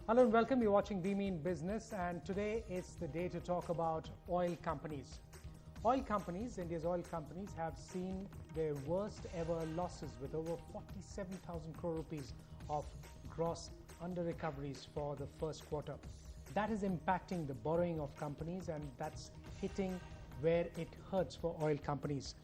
Hello and welcome. You're watching Be Mean Business, and today it's the day to talk about oil companies. Oil companies, India's oil companies, have seen their worst ever losses with over 47,000 crore rupees of gross under recoveries for the first quarter. That is impacting the borrowing of companies, and that's hitting where it hurts for oil companies.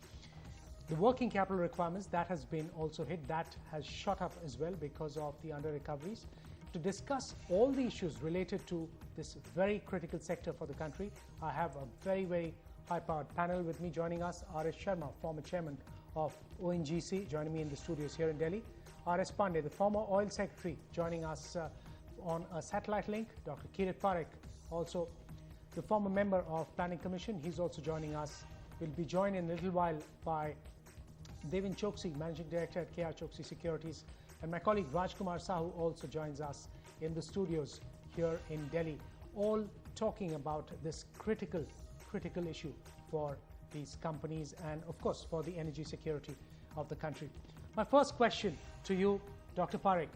The working capital requirements, that has been also hit. That has shot up as well because of the under recoveries. To discuss all the issues related to this very critical sector for the country, I have a very high-powered panel with me. Joining us, R.S. Sharma, former chairman of ONGC, joining me in the studios here in Delhi. R.S. Pandey, the former oil secretary, joining us on a satellite link. Dr. Kirit Parekh, also the former member of Planning Commission, he's also joining us. We'll be joined in a little while by Devin Choksi, managing director at KR Choksi Securities, and my colleague Rajkumar Sahu also joins us in the studios here in Delhi, all talking about this critical issue for these companies and of course for the energy security of the country. My first question to you, Dr. Parekh.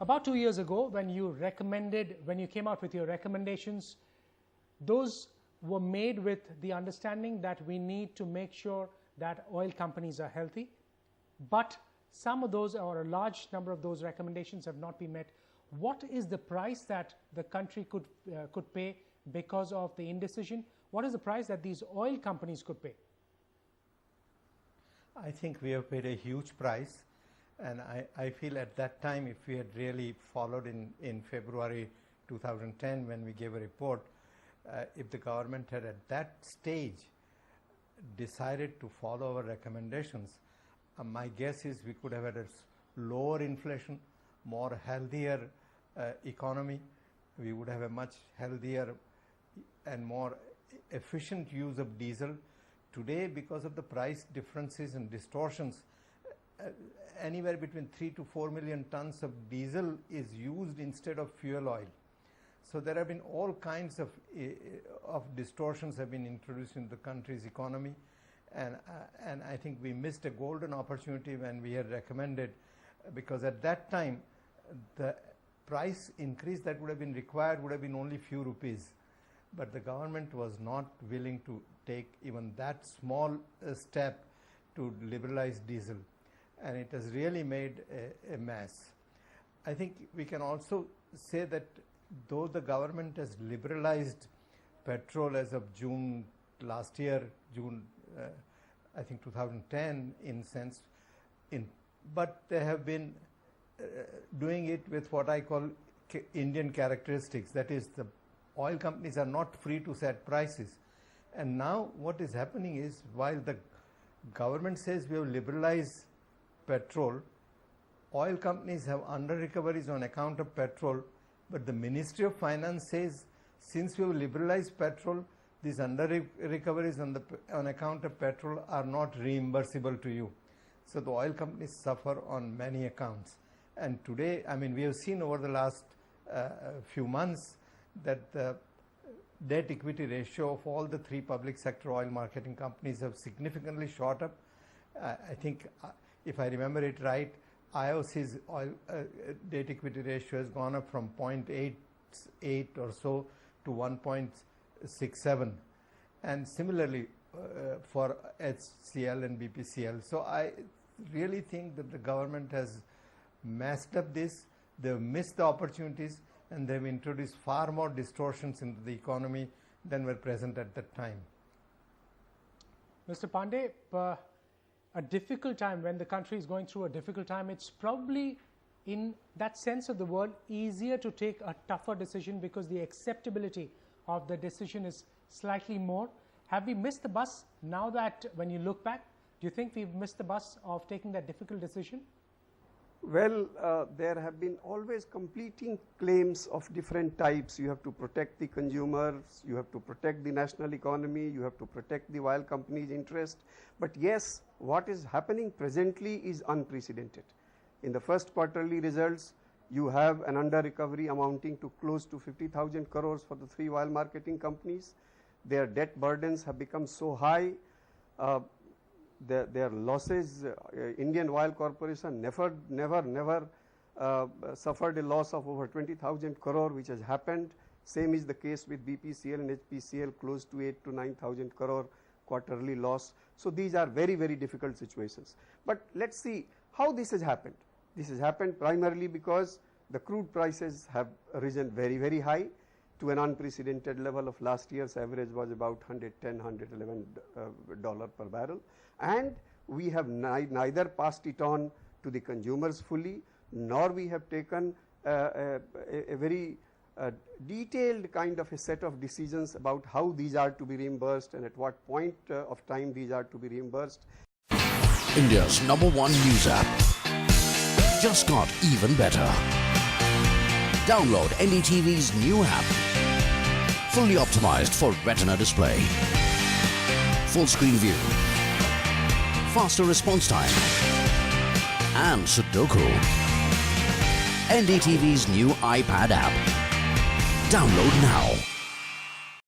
About 2 years ago, when you came out with your recommendations, those were made with the understanding that we need to make sure that oil companies are healthy, but some of those, or a large number of those recommendations, have not been met. What is the price that the country could pay because of the indecision? What is the price that these oil companies could pay? I think we have paid a huge price, and I feel at that time, if we had really followed in February 2010 when we gave a report, if the government had at that stage decided to follow our recommendations, my guess is we could have had a lower inflation, more healthier economy. We would have a much healthier and more efficient use of diesel. Today, because of the price differences and distortions, anywhere between 3 to 4 million tons of diesel is used instead of fuel oil. So there have been all kinds of distortions have been introduced in the country's economy. And I think we missed a golden opportunity when we had recommended, because at that time the price increase that would have been required would have been only few rupees, but the government was not willing to take even that small step to liberalize diesel, and it has really made a mess. I think we can also say that though the government has liberalized petrol as of June last year, I think 2010 in sense, but they have been doing it with what I call Indian characteristics. That is, the oil companies are not free to set prices. And now what is happening is, while the government says we have liberalized petrol, oil companies have under recoveries on account of petrol, but the Ministry of Finance says since we have liberalized petrol, these under recoveries on account of petrol are not reimbursable to you. So the oil companies suffer on many accounts. And today, I mean, we have seen over the last few months that the debt equity ratio of all the three public sector oil marketing companies have significantly shot up. I think, if I remember it right, IOC's oil debt equity ratio has gone up from 0.88 or so to 1.67, and similarly for HCL and BPCL. So I really think that the government has messed up this. They've missed the opportunities, and they've introduced far more distortions into the economy than were present at that time. Mr. Pandey, a difficult time, when the country is going through a difficult time, it's probably, in that sense of the word, easier to take a tougher decision because the acceptability of the decision is slightly more. Have we missed the bus now that, when you look back, do you think we've missed the bus of taking that difficult decision? Well, there have been always competing claims of different types. You have to protect the consumers, you have to protect the national economy, you have to protect the oil companies' interest. But yes, what is happening presently is unprecedented. In the first quarterly results, you have an under recovery amounting to close to 50,000 crores for the three oil marketing companies. Their debt burdens have become so high. Their losses, Indian Oil Corporation never suffered a loss of over 20,000 crore, which has happened. Same is the case with BPCL and HPCL, close to 8 to 9,000 crore quarterly loss. So these are very, very difficult situations. But let's see how this has happened. This has happened primarily because the crude prices have risen very, very high to an unprecedented level of last year's average was about $110, $111 per barrel. And we have neither passed it on to the consumers fully, nor we have taken a very detailed kind of a set of decisions about how these are to be reimbursed and at what point of time these are to be reimbursed. India's #1 news app just got even better. Download NDTV's new app, fully optimized for retina display, full screen view, faster response time, and Sudoku. NDTV's new iPad app. Download now.